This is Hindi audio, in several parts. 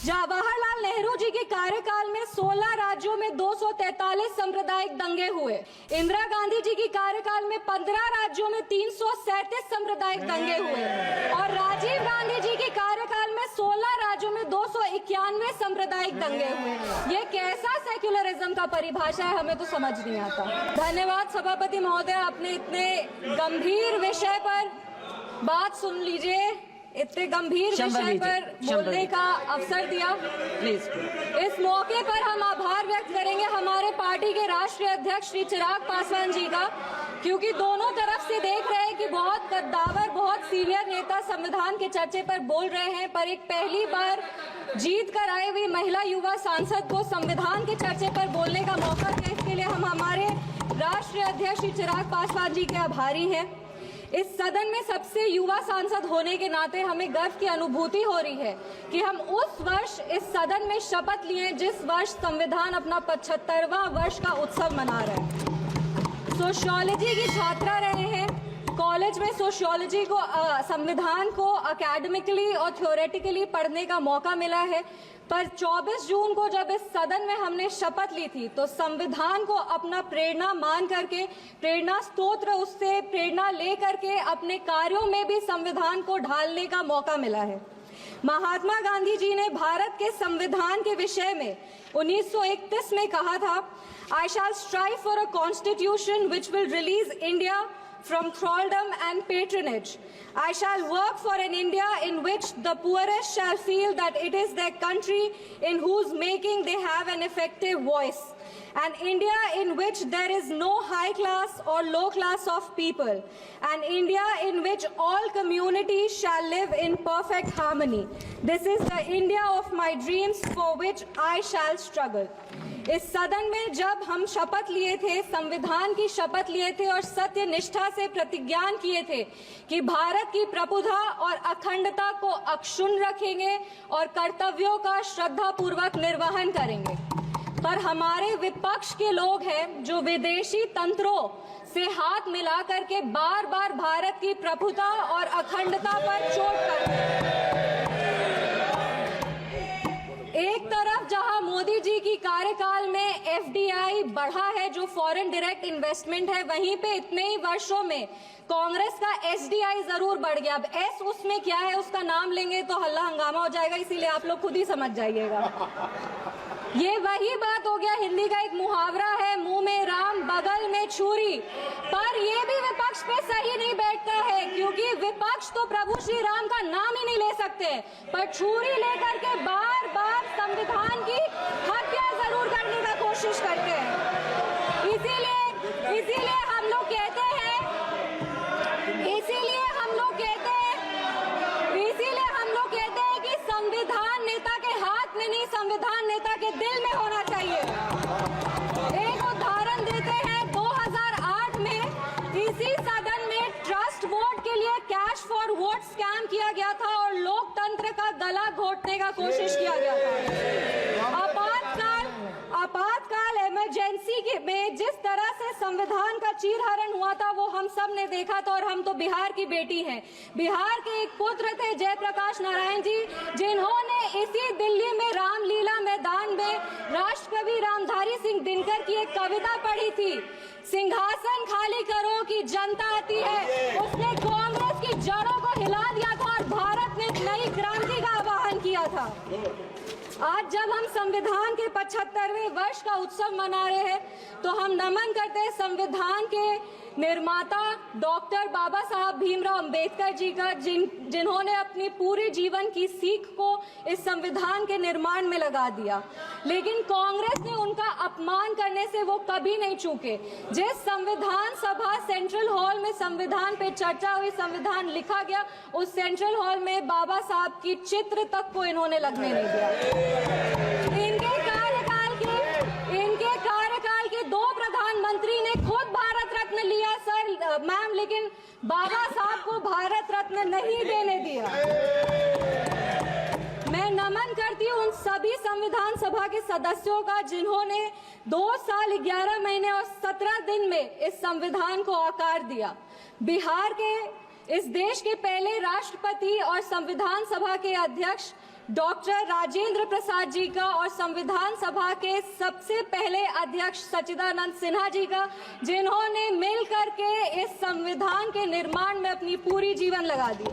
जवाहरलाल नेहरू जी के कार्यकाल में 16 राज्यों में 243 सांप्रदायिक दंगे हुए। इंदिरा गांधी जी के कार्यकाल में 15 राज्यों में 337 सांप्रदायिक दंगे हुए और राजीव गांधी जी के कार्यकाल में 16 राज्यों में 291 सांप्रदायिक दंगे हुए। ये कैसा सेक्युलरिज्म का परिभाषा है, हमें तो समझ नहीं आता। धन्यवाद सभापति महोदय, आपने इतने गंभीर विषय पर बात सुन लीजिए, इतने गंभीर विषय पर बोलने का अवसर दिया। प्लीज इस मौके पर हम आभार व्यक्त करेंगे हमारे पार्टी के राष्ट्रीय अध्यक्ष श्री चिराग पासवान जी का, क्योंकि दोनों तरफ से देख रहे हैं कि बहुत कद्दावर, बहुत सीनियर नेता संविधान के चर्चे पर बोल रहे हैं, पर एक पहली बार जीत कर आई हुई महिला युवा सांसद को संविधान के चर्चे पर बोलने का मौका दिया। इसके लिए हम हमारे राष्ट्रीय अध्यक्ष श्री चिराग पासवान जी के आभारी हैं। इस सदन में सबसे युवा सांसद होने के नाते हमें गर्व की अनुभूति हो रही है कि हम उस वर्ष इस सदन में शपथ लिए जिस वर्ष संविधान अपना 75वां वर्ष का उत्सव मना रहे हैं। सोशियोलॉजी की छात्रा रहे हैं, कॉलेज में सोशियोलॉजी को संविधान को एकेडमिकली और थ्योरेटिकली पढ़ने का मौका मिला है, पर 24 जून को जब इस सदन में हमने शपथ ली थी तो संविधान को अपना प्रेरणा मान करके, प्रेरणा स्तोत्र उससे प्रेरणा ले करके अपने कार्यों में भी संविधान को ढालने का मौका मिला है। महात्मा गांधी जी ने भारत के संविधान के विषय में 1931 में कहा था, I shall strive for a constitution which will release India from thraldom and patronage. I shall work for an India in which the poorest shall feel that it is their country in whose making they have an effective voice. An India in which there is no high class or low class of people. An India in which all communities shall live in perfect harmony. This is the India of my dreams for which I shall struggle. इस सदन में जब हम शपथ लिए थे, संविधान की शपथ लिए थे और सत्य निष्ठा से प्रतिज्ञान किए थे कि भारत की प्रभुता और अखंडता को अक्षुण्ण रखेंगे और कर्तव्यों का श्रद्धा पूर्वक निर्वहन करेंगे, पर हमारे विपक्ष के लोग हैं जो विदेशी तंत्रों से हाथ मिला करके बार बार भारत की प्रभुता और अखंडता पर चोट करते हैं। एक तरफ जहां मोदी जी की कार्यकाल में एफडीआई बढ़ा है, जो फॉरेन डायरेक्ट इन्वेस्टमेंट है, वहीं पे इतने ही वर्षों में कांग्रेस का एसडीआई जरूर बढ़ गया। अब एस उसमें क्या है, उसका नाम लेंगे तो हल्ला हंगामा हो जाएगा, इसीलिए आप लोग खुद ही समझ जाइएगा। ये वही बात हो गया, हिंदी का एक मुहावरा है, मुंह में राम बगल में छुरी, पर ये भी विपक्ष पे सही नहीं बैठता है, क्योंकि विपक्ष तो प्रभु श्री राम का नाम ही नहीं ले सकते, पर छुरी लेकर के बार बार संविधान की हत्या जरूर करने का कोशिश करते हैं। इसीलिए हम लोग कहते हैं कि संविधान नेता के हाथ में नहीं, संविधान नेता के दिल में होना चाहिए। एक उदाहरण देते हैं, 2008 में इसी सदन में ट्रस्ट वोट के लिए कैश फॉर वोट स्कैम किया गया था और लोकतंत्र का गला घोटने का कोशिश किया गया था। आपातकाल इमरजेंसी में जिस तरह से संविधान का चीरहरण हुआ था वो हम सब ने देखा था, और हम तो बिहार की बेटी हैं। बिहार के एक पुत्र थे जयप्रकाश नारायण जी, जिन्होंने इसी दिल्ली में रामलीला मैदान में राष्ट्रकवि रामधारी सिंह दिनकर की एक कविता पढ़ी थी, सिंहासन खाली करो कि जनता आती है। उसने कांग्रेस की जड़ों को हिला दिया था और भारत में नई क्रांति का आह्वान किया था। आज जब हम संविधान के 75वें वर्ष का उत्सव मना रहे हैं तो हम नमन करते हैं संविधान के निर्माता डॉक्टर बाबा साहब भीमराव अंबेडकर जी का, जिन्होंने अपनी पूरे जीवन की सीख को इस संविधान के निर्माण में लगा दिया। लेकिन कांग्रेस ने उनका अपमान करने से वो कभी नहीं चूके। जिस संविधान सभा सेंट्रल हॉल में संविधान पे चर्चा हुई, संविधान लिखा गया, उस सेंट्रल हॉल में बाबा साहब की चित्र तक को इन्होंने लगने नहीं दिया। इनके कार्यकाल के 2 प्रधानमंत्री ने खुद भारत रत्न लिया सर मैम, लेकिन बाबा साहब को भारत रत्न नहीं देने दिया। मैं नमन करती हूँ उन सभी संविधान सभा के सदस्यों का जिन्होंने 2 साल 11 महीने और 17 दिन में इस संविधान को आकार दिया। बिहार के इस देश के पहले राष्ट्रपति और संविधान सभा के अध्यक्ष डॉक्टर राजेंद्र प्रसाद जी का और संविधान सभा के सबसे पहले अध्यक्ष सच्चिदानंद सिन्हा जी का, जिन्होंने मिल करके इस संविधान के निर्माण में अपनी पूरी जीवन लगा दी।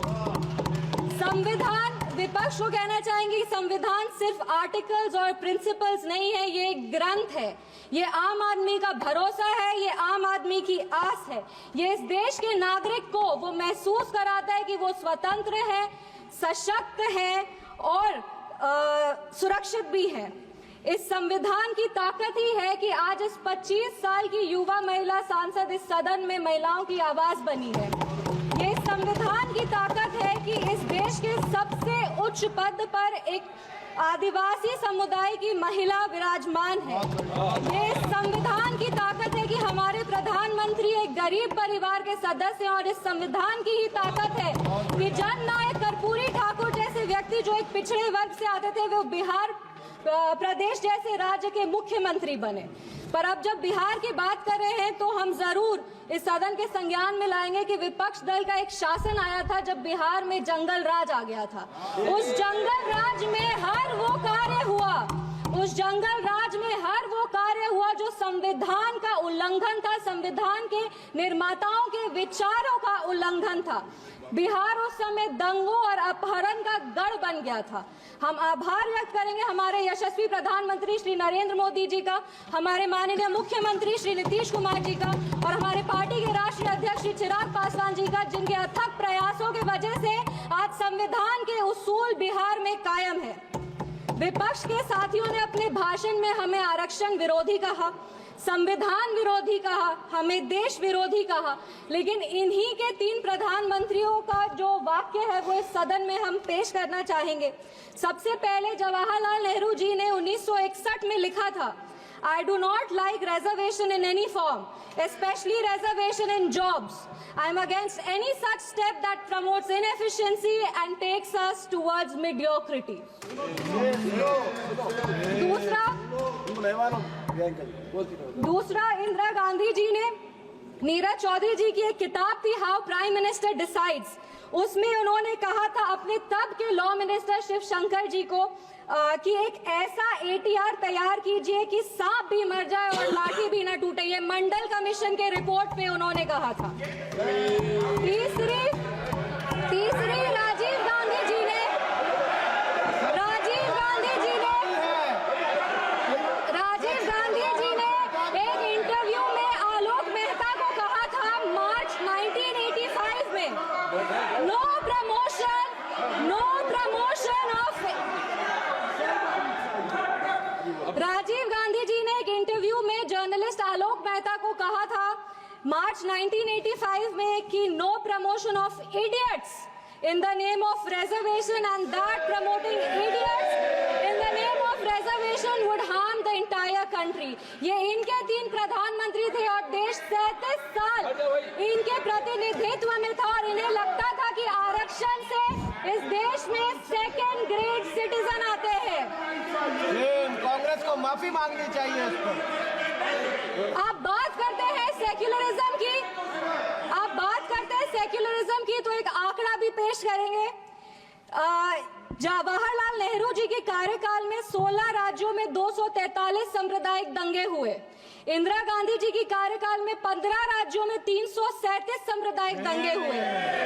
संविधान, विपक्ष को कहना चाहेंगे कि संविधान सिर्फ आर्टिकल्स और प्रिंसिपल्स नहीं है, ये एक ग्रंथ है, ये आम आदमी का भरोसा है, ये आम आदमी की आस है, ये इस देश के नागरिक को वो महसूस कराता है कि वो स्वतंत्र है, सशक्त है और सुरक्षित भी है। इस संविधान की ताकत ही है कि आज इस 25 साल की युवा महिला सांसद इस सदन में महिलाओं की आवाज बनी है। ये संविधान की ताकत है कि इस देश के सबसे उच्च पद पर एक आदिवासी समुदाय की महिला विराजमान है। ये संविधान की ताकत है कि हमारे प्रधानमंत्री एक गरीब परिवार के सदस्य हैं और इस संविधान की ही ताकत है कि जननायक कर्पूरी ठाकुर जैसे व्यक्ति जो एक पिछड़े वर्ग से आते थे वो बिहार प्रदेश जैसे राज्य के मुख्यमंत्री बने। पर अब जब बिहार की बात कर रहे हैं तो हम जरूर इस सदन के संज्ञान में लाएंगे कि विपक्ष दल का एक शासन आया था जब बिहार में जंगल राज आ गया था। उस जंगल राज में हर वो कार्य हुआ, उस जंगल राज में हर वो कार्य हुआ जो संविधान का उल्लंघन था, संविधान के निर्माताओं के विचारों का उल्लंघन था। बिहार उस समय दंगों और अपहरण का गढ़ बन गया था। हम आभार व्यक्त करेंगे हमारे यशस्वी प्रधानमंत्री श्री नरेंद्र मोदी जी का, हमारे माननीय मुख्यमंत्री श्री नीतीश कुमार जी का और हमारे पार्टी के राष्ट्रीय अध्यक्ष श्री चिराग पासवान जी का, जिनके अथक प्रयासों की वजह से आज संविधान के उसूल बिहार में कायम है। विपक्ष के साथियों ने अपने भाषण में हमें आरक्षण विरोधी कहा, संविधान विरोधी कहा, हमें देश विरोधी कहा, लेकिन इन्हीं के 3 प्रधानमंत्रियों का जो वाक्य है वो इस सदन में हम पेश करना चाहेंगे। सबसे पहले जवाहरलाल नेहरू जी ने 1961 में लिखा था, I do not like reservation in any form, especially reservation in jobs. I am against any such step that promotes inefficiency and takes us towards mediocrity. दूसरा इंदिरा गांधी जी ने, नीरज चौधरी जी की एक किताब थी हाउ प्राइम मिनिस्टर डिसाइड्स, उसमें उन्होंने कहा था अपने तब के लॉ मिनिस्टर शिव शंकर जी को कि एक ऐसा ATR तैयार कीजिए कि सांप भी मर जाए और लाठी भी न टूटे। ये मंडल कमीशन के रिपोर्ट पे उन्होंने कहा था। तीसरी राजीव गांधी जी ने एक इंटरव्यू में आलोक मेहता को कहा था मार्च 1985 में, no promotion of. Rajiv Gandhi ji ने एक इंटरव्यू में जर्नलिस्ट आलोक मेहता को कहा था मार्च 1985 में कि no promotion of idiots in the name of reservation, and that promoting idiots in the name of reservation would harm the entire country. ये इनके 3 प्रधानमंत्री थे और देश 37 साल इनके प्रतिनिधित्व में था और इन्हें लगता था कि आरक्षण से इस देश में 2nd ग्रेड सिटीजन आते हैं। कांग्रेस को माफी मांगनी चाहिए इस पर। आप बात करते हैं सेक्युलरिज्म की, की तो एक आंकड़ा भी पेश करेंगे। जवाहरलाल नेहरू जी के कार्यकाल में 16 राज्यों में 243 सांप्रदायिक दंगे हुए। इंदिरा गांधी जी की कार्यकाल में 15 राज्यों में 337 सांप्रदायिक दंगे हुए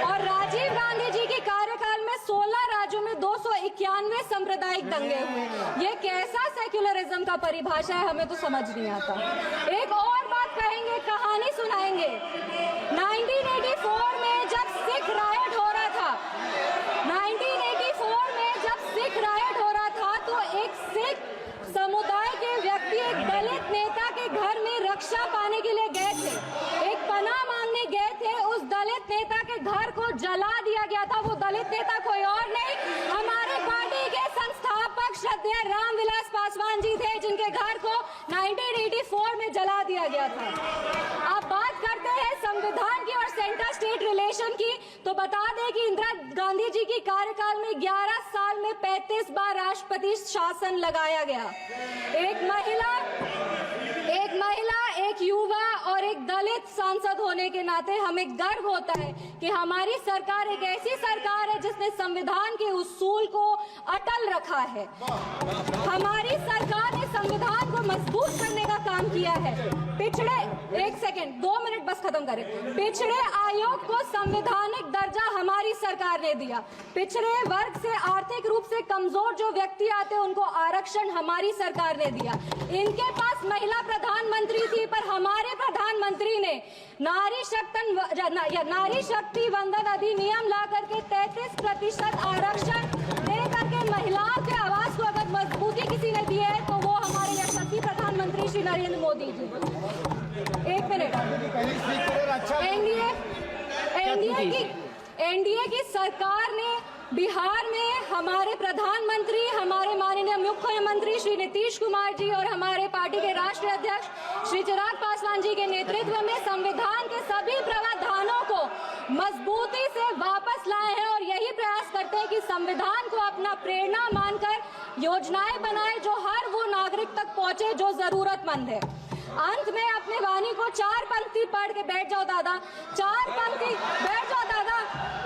और राजीव गांधी जी के कार्यकाल में 16 राज्यों में 291 सांप्रदायिक दंगे हुए। ये कैसा सेक्युलरिज्म का परिभाषा है, हमें तो समझ नहीं आता। एक और बात कहेंगे, कहानी सुनाएंगे। 1984 में जब सिख रायट हो रहा था, 1984 में जब सिख रायट हो रहा था तो एक सिख समुदाय के व्यक्ति एक दलित नेता के घर में रक्षा पाने के लिए गए थे, एक पनाह मांगने गए थे। उस दलित नेता के घर को जला दिया गया था। वो दलित नेता कोई और नहीं, हमारे पार्टी के संस्थापक श्रद्धेय रामविलास पासवान जी थे, जिनके घर को 1984 में जला दिया गया था। आप बात करते हैं संविधान की और सेंटर स्टेट रिलेशन की, तो बता दें कि इंदिरा गांधी जी की कार्यकाल में 11 साल में 35 बार राष्ट्रपति शासन लगाया गया। एक एक महिला, एक युवा और एक दलित सांसद होने के नाते हमें गर्व होता है कि हमारी सरकार एक ऐसी सरकार है जिसने संविधान के उसूल को अटल रखा है। हमारी सरकार ने संविधान को मजबूत करने का काम किया है। एक सेकेंड 2 मिनट बस खत्म करें। पिछड़े आयोग को संवैधानिक दर्जा हमारी सरकार ने दिया। पिछड़े वर्ग से आर्थिक रूप से कमजोर जो व्यक्ति आते हैं उनको आरक्षण हमारी सरकार ने दिया। इनके पास महिला प्रधानमंत्री थी, पर हमारे प्रधानमंत्री ने नारी शक्ति वंदन अधिनियम ला करके 33% आरक्षण दे करके महिलाओं के आवाज को अगर मजबूती किसी ने दी है तो वो हमारे यशस्वी प्रधानमंत्री श्री नरेंद्र मोदी जी। 1 मिनट। एनडीए की सरकार ने बिहार में हमारे प्रधानमंत्री, हमारे माननीय मुख्यमंत्री श्री नीतीश कुमार जी और हमारे पार्टी के राष्ट्रीय अध्यक्ष श्री चिराग पासवान जी के नेतृत्व में संविधान के सभी प्रावधानों को मजबूती से वापस लाए हैं और यही प्रयास करते हैं कि संविधान को अपना प्रेरणा मानकर योजनाएं बनाए जो हर वो नागरिक तक पहुंचे जो जरूरतमंद है। अंत में अपने वाणी को 4 पंक्ति पढ़ के बैठ जाओ दादा, 4 पंक्ति बैठ जाओ दादा,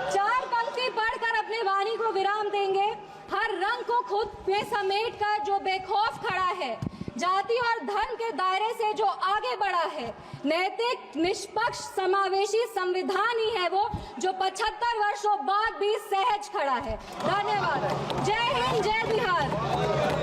4 पंक्ति पढ़कर अपने वाणी को विराम देंगे। हर रंग को खुद में समेट कर जो बेखौफ खड़ा है, जाति और धर्म के दायरे से जो आगे बढ़ा है, नैतिक निष्पक्ष समावेशी संविधान ही है वो जो 75 वर्षों बाद भी सहज खड़ा है। धन्यवाद। जय हिंद, जय बिहार।